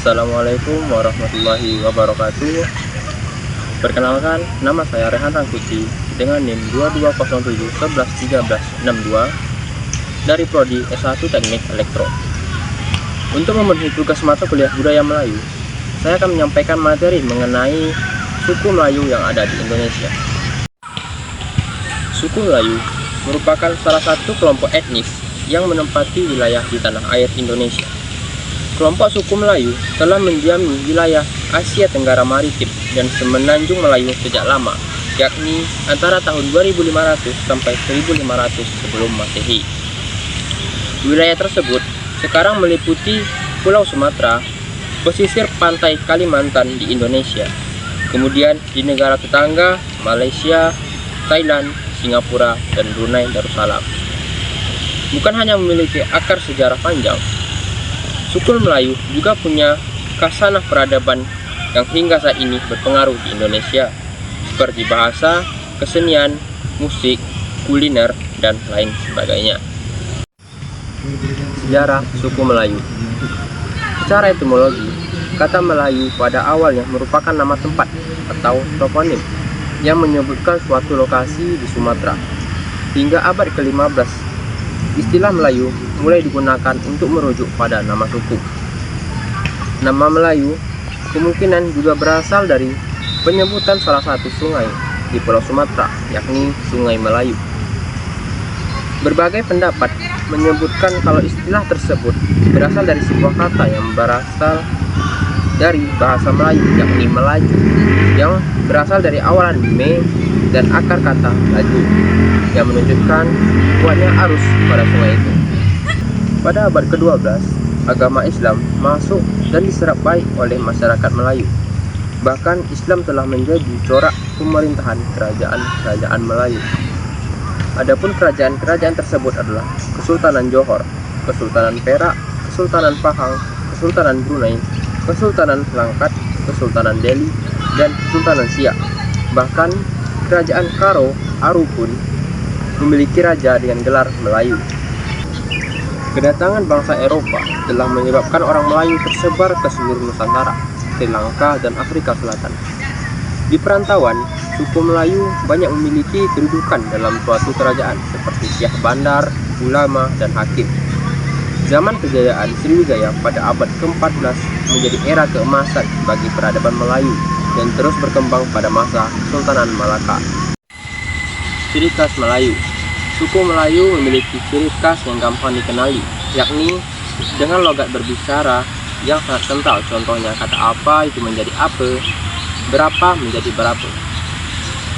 Assalamualaikum warahmatullahi wabarakatuh. Perkenalkan, nama saya Rehan Rangkuti dengan NIM 2207111362 dari Prodi S1 Teknik Elektro. Untuk memenuhi tugas mata kuliah Budaya Melayu, saya akan menyampaikan materi mengenai suku Melayu yang ada di Indonesia. Suku Melayu merupakan salah satu kelompok etnis yang menempati wilayah di tanah air Indonesia. Kelompok suku Melayu telah mendiami wilayah Asia Tenggara Maritim dan Semenanjung Melayu sejak lama, yakni antara tahun 2500 sampai 1500 sebelum Masehi. Wilayah tersebut sekarang meliputi Pulau Sumatera, pesisir pantai Kalimantan di Indonesia, kemudian di negara tetangga Malaysia, Thailand, Singapura, dan Brunei Darussalam. Bukan hanya memiliki akar sejarah panjang, suku Melayu juga punya khasanah peradaban yang hingga saat ini berpengaruh di Indonesia, seperti bahasa, kesenian, musik, kuliner, dan lain sebagainya. Sejarah suku Melayu. Secara etimologi, kata Melayu pada awalnya merupakan nama tempat atau toponim yang menyebutkan suatu lokasi di Sumatera. Hingga abad ke-15, istilah Melayu mulai digunakan untuk merujuk pada nama suku. Nama Melayu kemungkinan juga berasal dari penyebutan salah satu sungai di Pulau Sumatera, yakni Sungai Melayu. Berbagai pendapat menyebutkan kalau istilah tersebut berasal dari sebuah kata yang berasal dari bahasa Melayu, yakni melaju, yang berasal dari awalan me dan akar kata laju, yang menunjukkan kuatnya arus pada sungai itu. Pada abad ke-12, agama Islam masuk dan diserap baik oleh masyarakat Melayu. Bahkan Islam telah menjadi corak pemerintahan kerajaan-kerajaan Melayu. Adapun kerajaan-kerajaan tersebut adalah Kesultanan Johor, Kesultanan Perak, Kesultanan Pahang, Kesultanan Brunei, Kesultanan Langkat, Kesultanan Delhi, dan Kesultanan Siak. Bahkan kerajaan Karo Aru pun memiliki raja dengan gelar Melayu. Kedatangan bangsa Eropa telah menyebabkan orang Melayu tersebar ke seluruh Nusantara, Sri Lanka, dan Afrika Selatan. Di perantauan, suku Melayu banyak memiliki kedudukan dalam suatu kerajaan seperti Syah Bandar, ulama, dan hakim. Zaman kejayaan Sriwijaya pada abad ke-14 menjadi era keemasan bagi peradaban Melayu dan terus berkembang pada masa Kesultanan Malaka. Ciri khas Melayu. Suku Melayu memiliki ciri khas yang gampang dikenali, yakni dengan logat berbicara yang sangat kental. Contohnya kata apa itu menjadi apa, berapa menjadi berapa.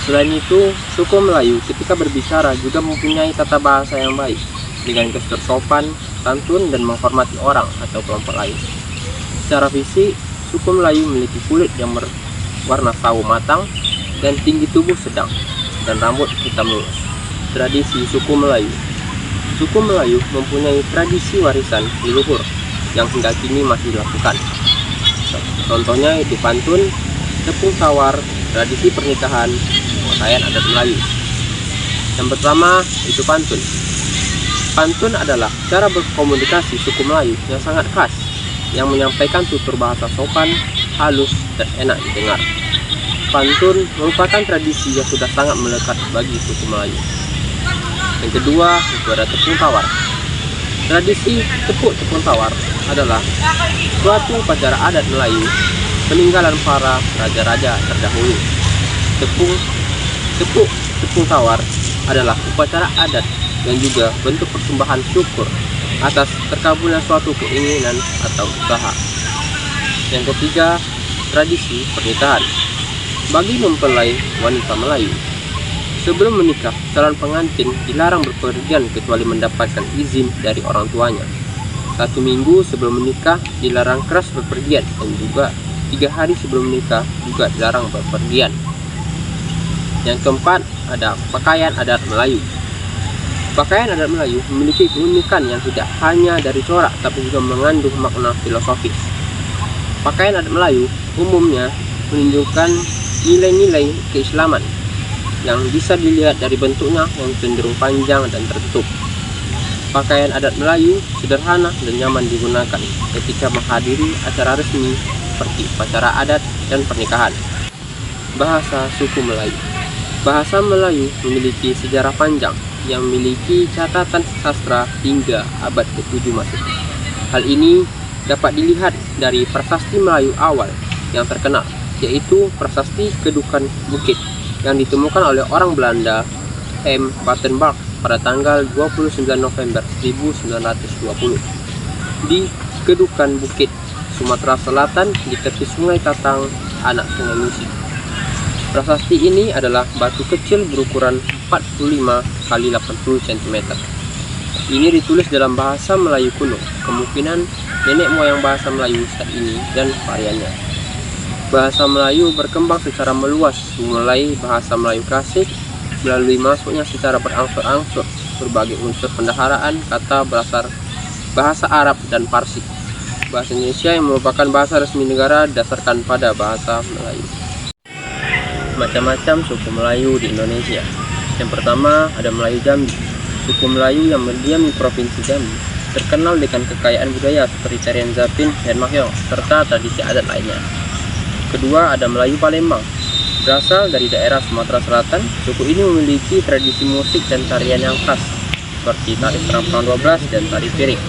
Selain itu, suku Melayu ketika berbicara juga mempunyai tata bahasa yang baik, dengan gestur sopan, santun, dan menghormati orang atau kelompok lain. Secara fisik, suku Melayu memiliki kulit yang berwarna sawo matang dan tinggi tubuh sedang, dan rambut hitam lurus. Tradisi suku Melayu. Suku Melayu mempunyai tradisi warisan leluhur yang hingga kini masih dilakukan. Contohnya itu pantun, tepung tawar, tradisi pernikahan, pakaian adat Melayu. Yang pertama itu pantun. Pantun adalah cara berkomunikasi suku Melayu yang sangat khas, yang menyampaikan tutur bahasa sopan, halus, dan enak didengar. Pantun merupakan tradisi yang sudah sangat melekat bagi suku Melayu. Yang kedua itu ada tepung tawar. Tradisi tepung tawar adalah suatu upacara adat Melayu peninggalan para raja-raja terdahulu. Tepung tawar adalah upacara adat yang juga bentuk persembahan syukur atas terkabulnya suatu keinginan atau usaha. Yang ketiga, tradisi pernikahan. Bagi mempelai wanita Melayu, sebelum menikah, calon pengantin dilarang berpergian kecuali mendapatkan izin dari orang tuanya. 1 minggu sebelum menikah dilarang keras berpergian, dan juga 3 hari sebelum menikah juga dilarang berpergian. Yang keempat, ada pakaian adat Melayu. Pakaian adat Melayu memiliki keunikan yang tidak hanya dari corak, tapi juga mengandung makna filosofis. Pakaian adat Melayu umumnya menunjukkan nilai-nilai keislaman yang bisa dilihat dari bentuknya yang cenderung panjang dan tertutup. Pakaian adat Melayu sederhana dan nyaman digunakan ketika menghadiri acara resmi seperti upacara adat dan pernikahan. Bahasa suku Melayu. Bahasa Melayu memiliki sejarah panjang yang memiliki catatan sastra hingga abad ke-7 Masehi. Hal ini dapat dilihat dari prasasti Melayu awal yang terkenal, yaitu prasasti Kedukan Bukit yang ditemukan oleh orang Belanda M. Batenburg pada tanggal 29 November 1920 di Kedukan Bukit, Sumatera Selatan di tepi Sungai Tatang, anak Sungai Musi. Prasasti ini adalah batu kecil berukuran 45 x 80 cm. Ini ditulis dalam bahasa Melayu kuno, kemungkinan nenek moyang bahasa Melayu saat ini dan variannya. Bahasa Melayu berkembang secara meluas mulai bahasa Melayu klasik melalui masuknya secara berangsur-angsur berbagai unsur pendaharaan kata berasal bahasa Arab dan Parsi. Bahasa Indonesia yang merupakan bahasa resmi negara dasarkan pada bahasa Melayu. Macam-macam suku Melayu di Indonesia. Yang pertama ada Melayu Jambi. Suku Melayu yang mendiami Provinsi Jambi terkenal dengan kekayaan budaya seperti tarian zapin dan mahyong serta tradisi adat lainnya. Kedua ada Melayu Palembang. Berasal dari daerah Sumatera Selatan, suku ini memiliki tradisi musik dan tarian yang khas seperti tari Serampang 12 dan tari piring.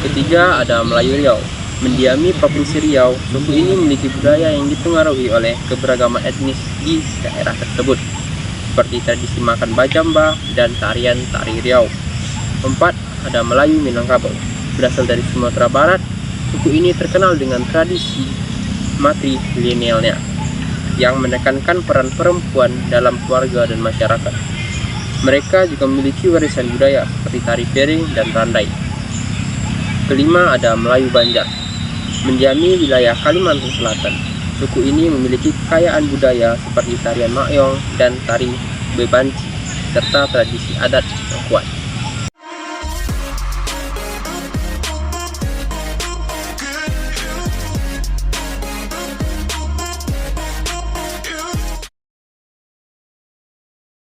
Ketiga ada Melayu Riau. Mendiami Provinsi Riau, suku ini memiliki budaya yang dipengaruhi oleh keberagaman etnis di daerah tersebut seperti tradisi makan bajamba dan tarian tari Riau. Empat ada Melayu Minangkabau. Berasal dari Sumatera Barat, suku ini terkenal dengan tradisi matrilinealnya yang menekankan peran perempuan dalam keluarga dan masyarakat. Mereka juga memiliki warisan budaya seperti tari piring dan randai. Kelima ada Melayu Banjar. Mendiami wilayah Kalimantan Selatan, suku ini memiliki kekayaan budaya seperti tarian makyong dan tari bebanci serta tradisi adat yang kuat.